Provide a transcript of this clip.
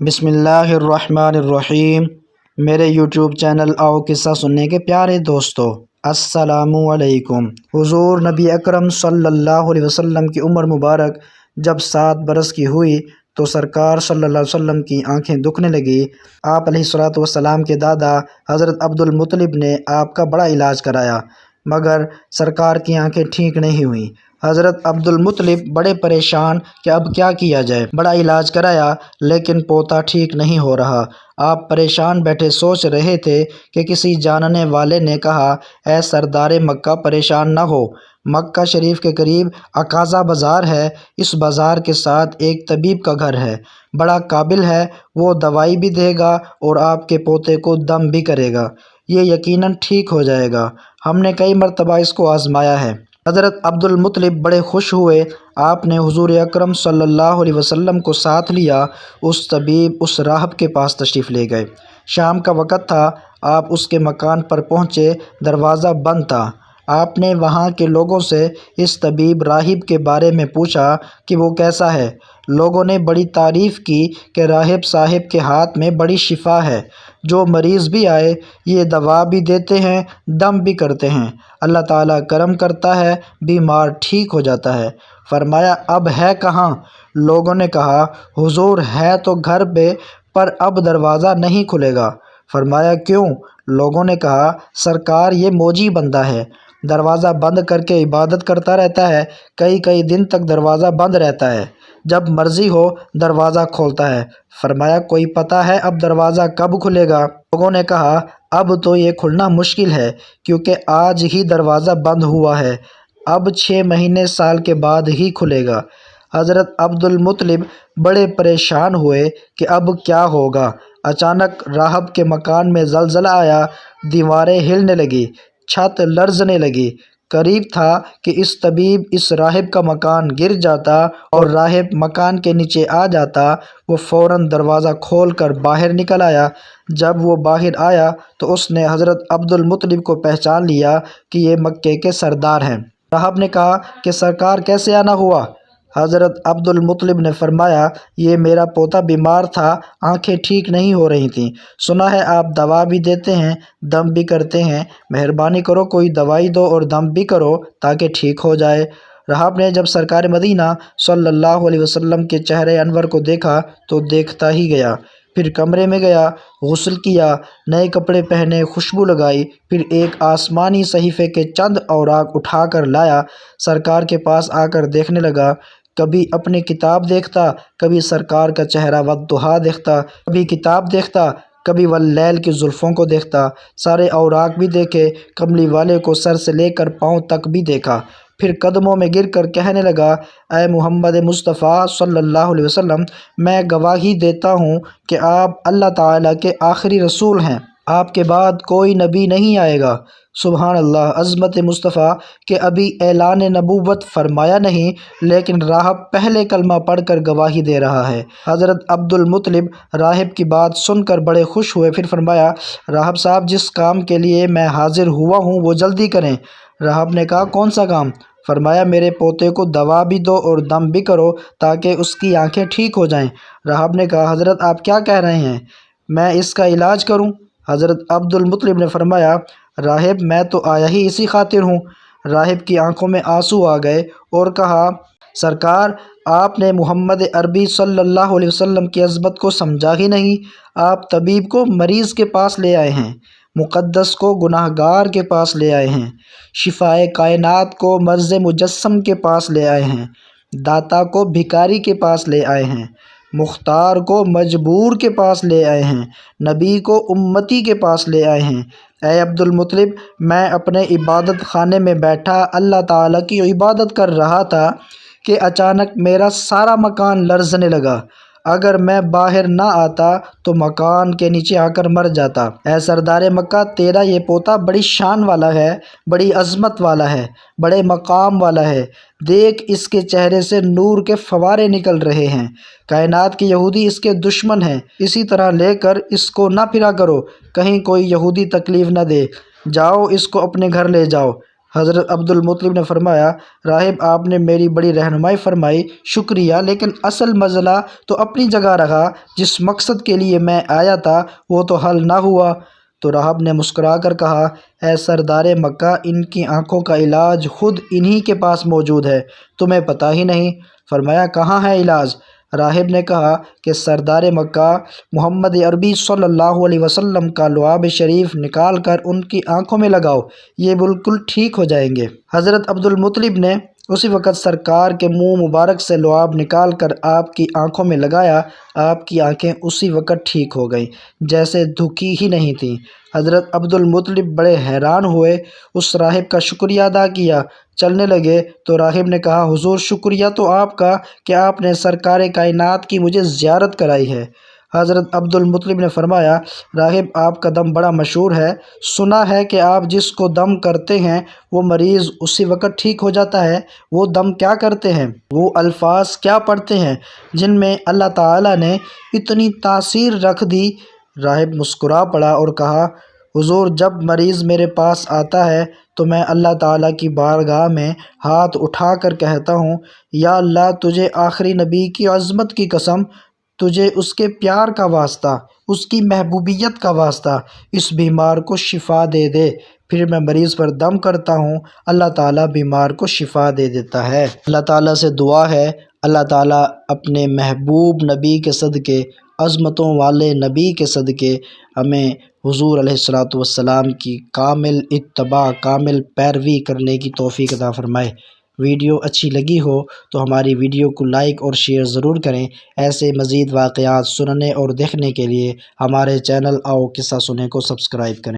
بسم اللہ الرحمن الرحیم۔ میرے یوٹیوب چینل آؤ قصہ سننے کے پیارے دوستو، السلام علیکم۔ حضور نبی اکرم صلی اللہ علیہ وسلم کی عمر مبارک جب 7 برس کی ہوئی تو سرکار صلی اللہ علیہ وسلم کی آنکھیں دکھنے لگی۔ آپ علیہ الصلوۃ والسلام کے دادا حضرت عبد المطلب نے آپ کا بڑا علاج کرایا، مگر سرکار کی آنکھیں ٹھیک نہیں ہوئیں۔ حضرت عبد المطلب بڑے پریشان کہ اب کیا کیا جائے۔ بڑا علاج کرایا لیکن پوتا ٹھیک نہیں ہو رہا۔ آپ پریشان بیٹھے سوچ رہے تھے کہ کسی جاننے والے نے کہا، اے سردار مکہ پریشان نہ ہو، مکہ شریف کے قریب عکاظہ بازار ہے، اس بازار کے ساتھ ایک طبیب کا گھر ہے، بڑا قابل ہے، وہ دوائی بھی دے گا اور آپ کے پوتے کو دم بھی کرے گا، یہ یقیناً ٹھیک ہو جائے گا۔ ہم نے کئی مرتبہ اس کو آزمایا ہے۔ حضرت عبد المطلب بڑے خوش ہوئے۔ آپ نے حضور اکرم صلی اللہ علیہ وسلم کو ساتھ لیا۔ اس طبیب اس راہب کے پاس تشریف لے گئے۔ شام کا وقت تھا۔ آپ اس کے مکان پر پہنچے، دروازہ بند تھا۔ آپ نے وہاں کے لوگوں سے اس طبیب راہب کے بارے میں پوچھا کہ وہ کیسا ہے۔ لوگوں نے بڑی تعریف کی کہ راہب صاحب کے ہاتھ میں بڑی شفا ہے، جو مریض بھی آئے یہ دوا بھی دیتے ہیں، دم بھی کرتے ہیں، اللہ تعالیٰ کرم کرتا ہے، بیمار ٹھیک ہو جاتا ہے۔ فرمایا اب ہے کہاں؟ لوگوں نے کہا حضور ہے تو گھر پہ، پر اب دروازہ نہیں کھلے گا۔ فرمایا کیوں؟ لوگوں نے کہا سرکار یہ موجی بندہ ہے، دروازہ بند کر کے عبادت کرتا رہتا ہے، کئی دن تک دروازہ بند رہتا ہے، جب مرضی ہو دروازہ کھولتا ہے۔ فرمایا کوئی پتہ ہے اب دروازہ کب کھلے گا؟ لوگوں نے کہا اب تو یہ کھلنا مشکل ہے، کیونکہ آج ہی دروازہ بند ہوا ہے، اب 6 مہینے سال کے بعد ہی کھلے گا۔ حضرت عبد المطلب بڑے پریشان ہوئے کہ اب کیا ہوگا۔ اچانک راہب کے مکان میں زلزلہ آیا، دیواریں ہلنے لگی، چھت لرزنے لگی۔ قریب تھا کہ اس طبیب اس راہب کا مکان گر جاتا اور راہب مکان کے نیچے آ جاتا۔ وہ فوراً دروازہ کھول کر باہر نکل آیا۔ جب وہ باہر آیا تو اس نے حضرت عبد المطلب کو پہچان لیا کہ یہ مکے کے سردار ہیں۔ راہب نے کہا کہ سرکار کیسے آنا ہوا؟ حضرت عبد المطلب نے فرمایا یہ میرا پوتا بیمار تھا، آنکھیں ٹھیک نہیں ہو رہی تھیں، سنا ہے آپ دوا بھی دیتے ہیں، دم بھی کرتے ہیں، مہربانی کرو کوئی دوائی دو اور دم بھی کرو تاکہ ٹھیک ہو جائے۔ راہب نے جب سرکار مدینہ صلی اللہ علیہ وسلم کے چہرے انور کو دیکھا تو دیکھتا ہی گیا، پھر کمرے میں گیا، غسل کیا، نئے کپڑے پہنے، خوشبو لگائی، پھر ایک آسمانی صحیفے کے چند اوراق اٹھا کر لایا، سرکار کے پاس آ کر دیکھنے لگا۔ کبھی اپنی کتاب دیکھتا، کبھی سرکار کا چہرہ والضحیٰ دیکھتا، کبھی کتاب دیکھتا، کبھی واللیل کی زلفوں کو دیکھتا، سارے اوراق بھی دیکھے، کملی والے کو سر سے لے کر پاؤں تک بھی دیکھا، پھر قدموں میں گر کر کہنے لگا، اے محمد مصطفیٰ صلی اللہ علیہ وسلم، میں گواہی دیتا ہوں کہ آپ اللہ تعالیٰ کے آخری رسول ہیں، آپ کے بعد کوئی نبی نہیں آئے گا۔ سبحان اللہ، عظمت مصطفیٰ کہ ابھی اعلان نبوت فرمایا نہیں، لیکن راہب پہلے کلمہ پڑھ کر گواہی دے رہا ہے۔ حضرت عبد المطلب راہب کی بات سن کر بڑے خوش ہوئے، پھر فرمایا راہب صاحب جس کام کے لیے میں حاضر ہوا ہوں وہ جلدی کریں۔ راہب نے کہا کون سا کام؟ فرمایا میرے پوتے کو دوا بھی دو اور دم بھی کرو تاکہ اس کی آنکھیں ٹھیک ہو جائیں۔ راہب نے کہا حضرت آپ کیا کہہ رہے ہیں، میں اس کا علاج کروں؟ حضرت عبد المطلب نے فرمایا راہب میں تو آیا ہی اسی خاطر ہوں۔ راہب کی آنکھوں میں آنسو آ گئے اور کہا سرکار آپ نے محمد عربی صلی اللہ علیہ وسلم کی عظمت کو سمجھا ہی نہیں، آپ طبیب کو مریض کے پاس لے آئے ہیں، مقدس کو گناہ گار کے پاس لے آئے ہیں، شفائے کائنات کو مرض مجسم کے پاس لے آئے ہیں، داتا کو بھکاری کے پاس لے آئے ہیں، مختار کو مجبور کے پاس لے آئے ہیں، نبی کو امتی کے پاس لے آئے ہیں۔ اے عبد المطلب میں اپنے عبادت خانے میں بیٹھا اللہ تعالیٰ کی عبادت کر رہا تھا کہ اچانک میرا سارا مکان لرزنے لگا، اگر میں باہر نہ آتا تو مکان کے نیچے آ کر مر جاتا۔ اے سردار مکہ تیرا یہ پوتا بڑی شان والا ہے، بڑی عظمت والا ہے، بڑے مقام والا ہے، دیکھ اس کے چہرے سے نور کے فوارے نکل رہے ہیں، کائنات کے یہودی اس کے دشمن ہیں، اسی طرح لے کر اس کو نہ پھرا کرو، کہیں کوئی یہودی تکلیف نہ دے، جاؤ اس کو اپنے گھر لے جاؤ۔ حضرت عبدالمطلب نے فرمایا، راہب آپ نے میری بڑی رہنمائی فرمائی، شکریہ، لیکن اصل مسئلہ تو اپنی جگہ رہا، جس مقصد کے لیے میں آیا تھا وہ تو حل نہ ہوا۔ تو راہب نے مسکرا کر کہا، اے سردار مکہ، ان کی آنکھوں کا علاج خود انہی کے پاس موجود ہے، تمہیں پتہ ہی نہیں؟ فرمایا، کہاں ہے علاج؟ راہب نے کہا کہ سردار مکہ محمد عربی صلی اللہ علیہ وسلم کا لعاب شریف نکال کر ان کی آنکھوں میں لگاؤ، یہ بالکل ٹھیک ہو جائیں گے۔ حضرت عبدالمطلب نے اسی وقت سرکار کے منہ مبارک سے لعاب نکال کر آپ کی آنکھوں میں لگایا، آپ کی آنکھیں اسی وقت ٹھیک ہو گئیں، جیسے دھکی ہی نہیں تھیں۔ حضرت عبدالمطلب بڑے حیران ہوئے، اس راہب کا شکریہ ادا کیا، چلنے لگے تو راہب نے کہا، حضور شکریہ تو آپ کا کہ آپ نے سرکار کائنات کی مجھے زیارت کرائی ہے۔ حضرت عبدالمطلب نے فرمایا، راہب آپ کا دم بڑا مشہور ہے، سنا ہے کہ آپ جس کو دم کرتے ہیں وہ مریض اسی وقت ٹھیک ہو جاتا ہے، وہ دم کیا کرتے ہیں، وہ الفاظ کیا پڑھتے ہیں جن میں اللہ تعالیٰ نے اتنی تاثیر رکھ دی؟ راہب مسکرا پڑا اور کہا، حضور جب مریض میرے پاس آتا ہے تو میں اللہ تعالیٰ کی بارگاہ میں ہاتھ اٹھا کر کہتا ہوں، یا اللہ تجھے آخری نبی کی عظمت کی قسم، تجھے اس کے پیار کا واسطہ، اس کی محبوبیت کا واسطہ اس بیمار کو شفا دے دے۔ پھر میں مریض پر دم کرتا ہوں، اللہ تعالیٰ بیمار کو شفا دے دیتا ہے۔ اللہ تعالیٰ سے دعا ہے، اللہ تعالیٰ اپنے محبوب نبی کے صدقے، عظمتوں والے نبی کے صدقے ہمیں حضور علیہ الصلوۃ والسلام کی کامل اتباع، کامل پیروی کرنے کی توفیق عطا فرمائے۔ ویڈیو اچھی لگی ہو تو ہماری ویڈیو کو لائک اور شیئر ضرور کریں۔ ایسے مزید واقعات سننے اور دیکھنے کے لیے ہمارے چینل آؤ قصہ سنیں کو سبسکرائب کریں۔